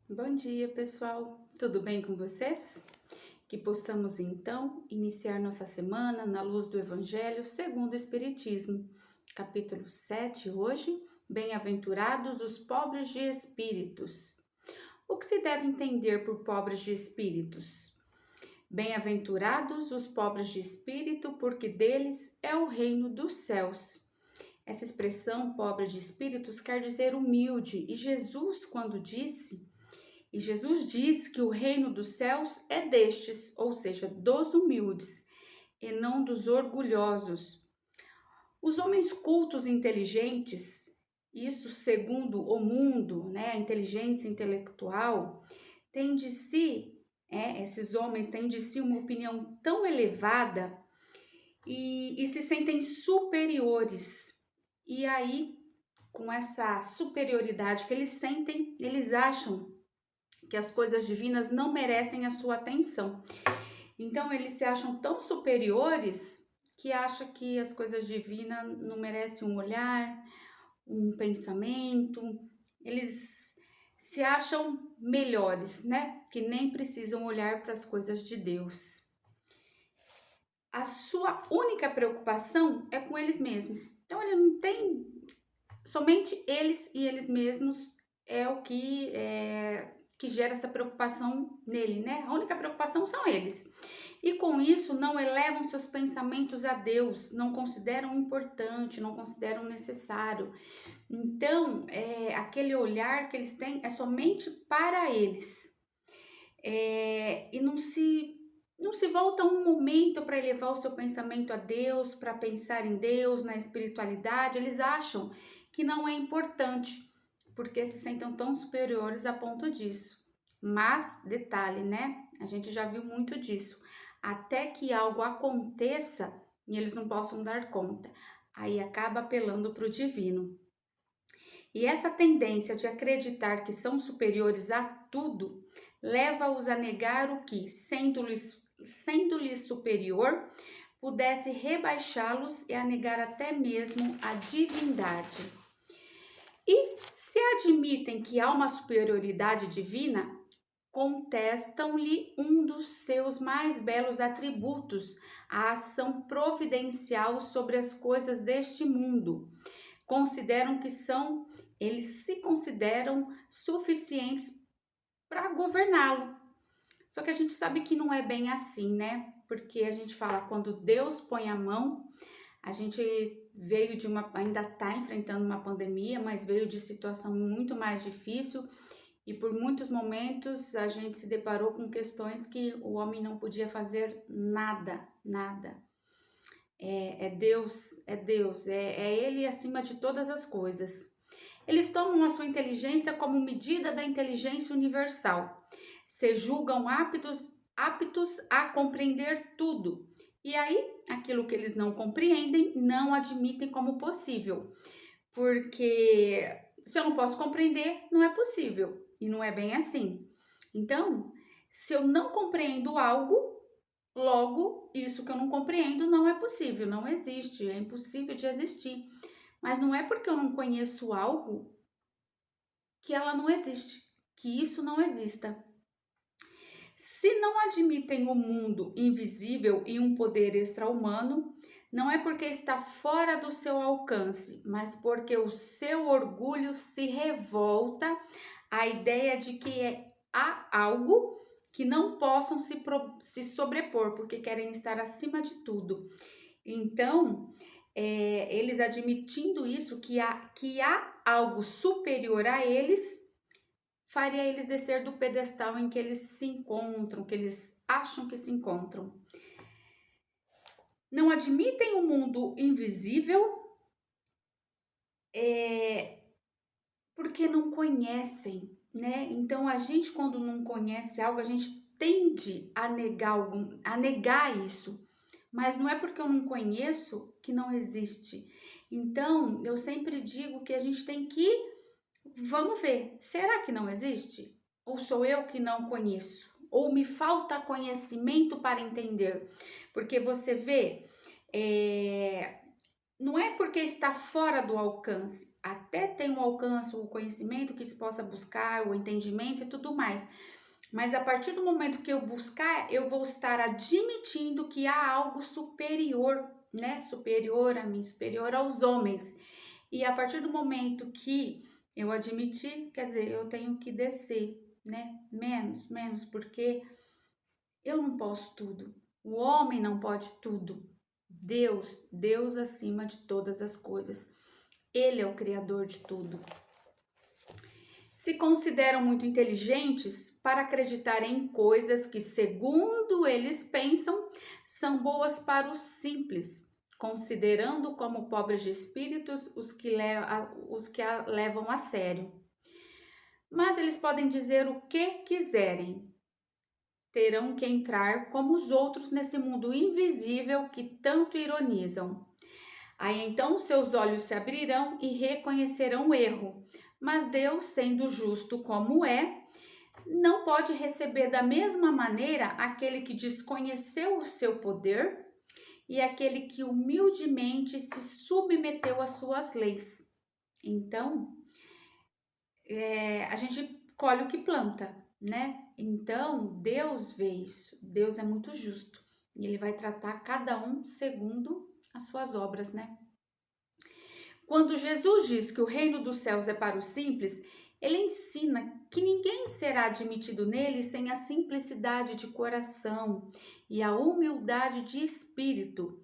Bom dia, pessoal. Tudo bem com vocês? Que possamos então iniciar nossa semana na luz do Evangelho segundo o Espiritismo, capítulo 7 hoje. Bem-aventurados os pobres de espíritos. O que se deve entender por pobres de espíritos? Bem-aventurados os pobres de espírito, porque deles é o reino dos céus. Essa expressão pobre de espíritos quer dizer humilde, e Jesus diz que o reino dos céus é destes, ou seja, dos humildes, e não dos orgulhosos. Os homens cultos e inteligentes, isso segundo o mundo, a inteligência intelectual, têm de si, esses homens têm de si uma opinião tão elevada e se sentem superiores. E aí, com essa superioridade que eles sentem, eles acham que as coisas divinas não merecem a sua atenção. Então eles se acham tão superiores que acham que as coisas divinas não merecem um olhar, um pensamento. Eles se acham melhores, que nem precisam olhar para as coisas de Deus. A sua única preocupação é com eles mesmos. Então ele não tem, somente eles e eles mesmos é o que gera essa preocupação nele, A única preocupação são eles. E com isso não elevam seus pensamentos a Deus, não consideram importante, não consideram necessário. Então, aquele olhar que eles têm é somente para eles. E não se volta um momento para elevar o seu pensamento a Deus, para pensar em Deus, na espiritualidade. Eles acham que não é importante, porque se sentem tão superiores a ponto disso. Mas, detalhe, A gente já viu muito disso. Até que algo aconteça e eles não possam dar conta. Aí acaba apelando para o divino. E essa tendência de acreditar que são superiores a tudo leva-os a negar o que, sendo-lhes superior, pudesse rebaixá-los e a negar até mesmo a divindade. E se admitem que há uma superioridade divina, contestam-lhe um dos seus mais belos atributos, a ação providencial sobre as coisas deste mundo. Eles se consideram suficientes para governá-lo. Só que a gente sabe que não é bem assim, Porque a gente fala, quando Deus põe a mão, a gente ainda está enfrentando uma pandemia, mas veio de situação muito mais difícil e por muitos momentos a gente se deparou com questões que o homem não podia fazer nada, nada. É Deus, é Ele acima de todas as coisas. Eles tomam a sua inteligência como medida da inteligência universal. Se julgam aptos a compreender tudo. E aí, aquilo que eles não compreendem, não admitem como possível. Porque se eu não posso compreender, não é possível. E não é bem assim. Então, se eu não compreendo algo, logo, isso que eu não compreendo não é possível, não existe, é impossível de existir. Mas não é porque eu não conheço algo que ela não existe, que isso não exista. Se não admitem o mundo invisível e um poder extra-humano, não é porque está fora do seu alcance, mas porque o seu orgulho se revolta à ideia de que há algo que não possam se sobrepor, porque querem estar acima de tudo. Então, eles admitindo isso, que há algo superior a eles, faria eles descer do pedestal em que eles se encontram, que eles acham que se encontram. Não admitem o mundo invisível porque não conhecem, Então, a gente, quando não conhece algo, a gente tende a negar isso. Mas não é porque eu não conheço que não existe. Então, eu sempre digo que a gente tem que, vamos ver, será que não existe? Ou sou eu que não conheço? Ou me falta conhecimento para entender? Porque você vê, não é porque está fora do alcance, até tem um alcance, o conhecimento que se possa buscar, o entendimento e tudo mais. Mas a partir do momento que eu buscar, eu vou estar admitindo que há algo superior, né? Superior a mim, superior aos homens. E a partir do momento que eu admitir, quer dizer, eu tenho que descer, né? Menos, porque eu não posso tudo. O homem não pode tudo. Deus acima de todas as coisas. Ele é o criador de tudo. Se consideram muito inteligentes para acreditar em coisas que, segundo eles pensam, são boas para os simples, considerando como pobres de espíritos os que a levam a sério. Mas eles podem dizer o que quiserem, terão que entrar como os outros nesse mundo invisível que tanto ironizam. Aí então seus olhos se abrirão e reconhecerão o erro. Mas Deus, sendo justo como é, não pode receber da mesma maneira aquele que desconheceu o seu poder e aquele que humildemente se submeteu às suas leis. Então, a gente colhe o que planta, né? Então, Deus vê isso. Deus é muito justo e ele vai tratar cada um segundo as suas obras, né? Quando Jesus diz que o reino dos céus é para os simples, ele ensina que ninguém será admitido nele sem a simplicidade de coração e a humildade de espírito,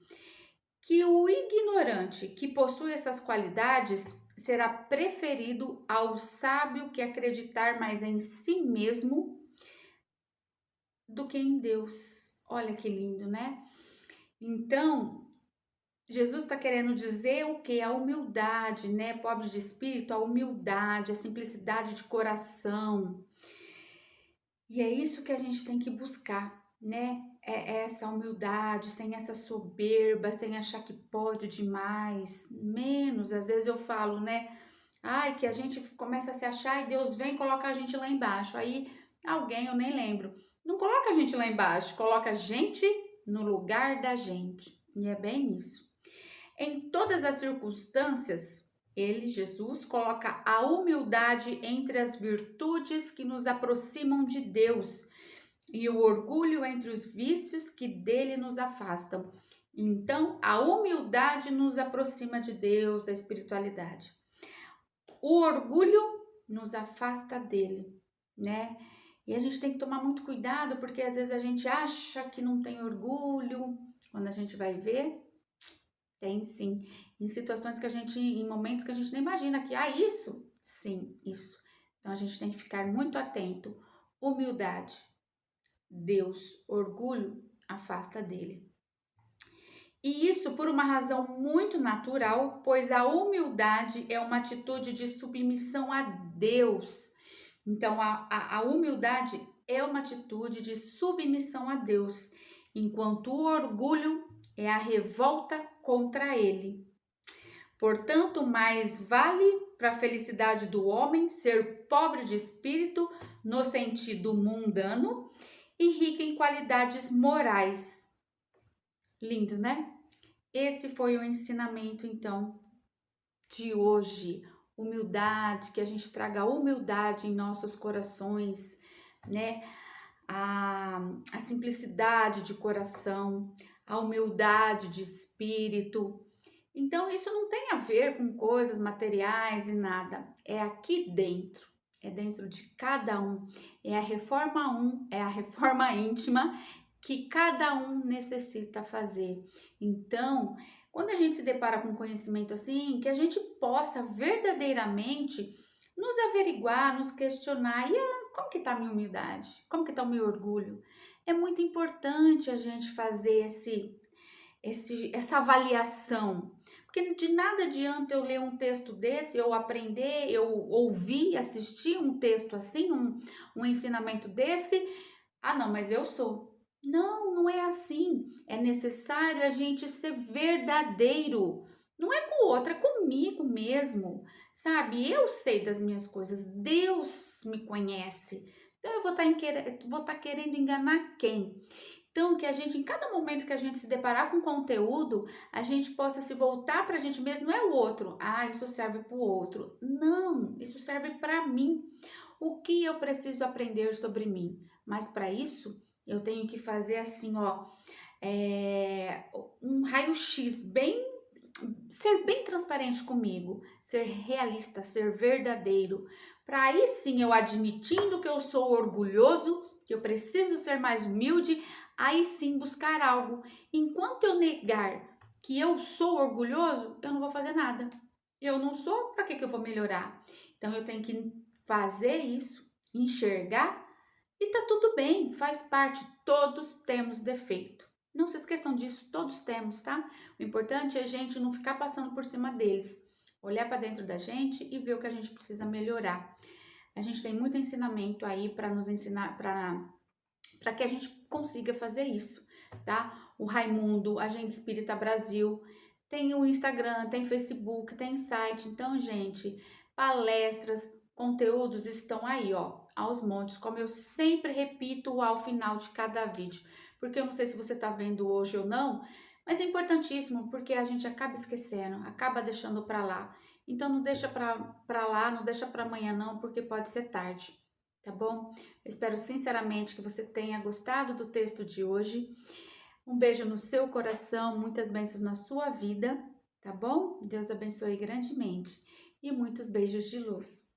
que o ignorante que possui essas qualidades será preferido ao sábio que acreditar mais em si mesmo do que em Deus. Olha que lindo, né? Então, Jesus está querendo dizer o que? A humildade, né? Pobres de espírito, a humildade, a simplicidade de coração. E é isso que a gente tem que buscar, né? É essa humildade, sem essa soberba, sem achar que pode demais, menos. Às vezes eu falo, né? Ai, que a gente começa a se achar e Deus vem e coloca a gente lá embaixo. Aí alguém, eu nem lembro, não coloca a gente lá embaixo, coloca a gente no lugar da gente. E é bem isso. Em todas as circunstâncias, ele, Jesus, coloca a humildade entre as virtudes que nos aproximam de Deus e o orgulho entre os vícios que dele nos afastam. Então, a humildade nos aproxima de Deus, da espiritualidade. O orgulho nos afasta dele, né? E a gente tem que tomar muito cuidado, porque às vezes a gente acha que não tem orgulho, quando a gente vai ver, tem sim. Em situações que a gente, em momentos que a gente nem imagina que, isso? Sim, isso. Então a gente tem que ficar muito atento. Humildade, Deus, orgulho, afasta dele. E isso por uma razão muito natural, pois a humildade é uma atitude de submissão a Deus. Então a humildade é uma atitude de submissão a Deus, enquanto o orgulho é a revolta contra ele. Portanto, mais vale para a felicidade do homem ser pobre de espírito no sentido mundano e rico em qualidades morais. Lindo, né? Esse foi o ensinamento, então, de hoje. Humildade, que a gente traga humildade em nossos corações, né? A simplicidade de coração, a humildade de espírito. Então, isso não tem a ver com coisas materiais e nada. É aqui dentro, é dentro de cada um. É a reforma íntima que cada um necessita fazer. Então, quando a gente se depara com conhecimento assim, que a gente possa verdadeiramente nos averiguar, nos questionar, como que está a minha humildade? Como que está o meu orgulho? É muito importante a gente fazer essa avaliação, porque de nada adianta eu ler um texto desse, eu aprender, eu ouvir, assistir um texto assim, um ensinamento desse, não, mas eu sou. Não, não é assim. É necessário a gente ser verdadeiro. Não é com o outro, é comigo mesmo, sabe? Eu sei das minhas coisas, Deus me conhece. Então eu vou estar querendo enganar quem? Então, que a gente, em cada momento que a gente se deparar com conteúdo, a gente possa se voltar para a gente mesmo, não é o outro. Ah, isso serve para o outro. Não, isso serve para mim. O que eu preciso aprender sobre mim? Mas para isso, eu tenho que fazer assim, ó, um raio-x bem, ser bem transparente comigo, ser realista, ser verdadeiro. Para aí sim, eu admitindo que eu sou orgulhoso, que eu preciso ser mais humilde, aí sim buscar algo. Enquanto eu negar que eu sou orgulhoso, eu não vou fazer nada. Eu não sou, para que eu vou melhorar? Então eu tenho que fazer isso, enxergar e tá tudo bem, faz parte, todos temos defeito. Não se esqueçam disso, todos temos, tá? O importante é a gente não ficar passando por cima deles, olhar para dentro da gente e ver o que a gente precisa melhorar. A gente tem muito ensinamento aí para nos ensinar, para que a gente consiga fazer isso, tá? O Raimundo, Agenda Espírita Brasil, tem o Instagram, tem Facebook, tem site. Então, gente, palestras, conteúdos estão aí, ó, aos montes, como eu sempre repito ao final de cada vídeo, porque eu não sei se você tá vendo hoje ou não, mas é importantíssimo, porque a gente acaba esquecendo, acaba deixando para lá. Então, não deixa para lá, não deixa para amanhã não, porque pode ser tarde, tá bom? Eu espero sinceramente que você tenha gostado do texto de hoje. Um beijo no seu coração, muitas bênçãos na sua vida, tá bom? Deus abençoe grandemente e muitos beijos de luz.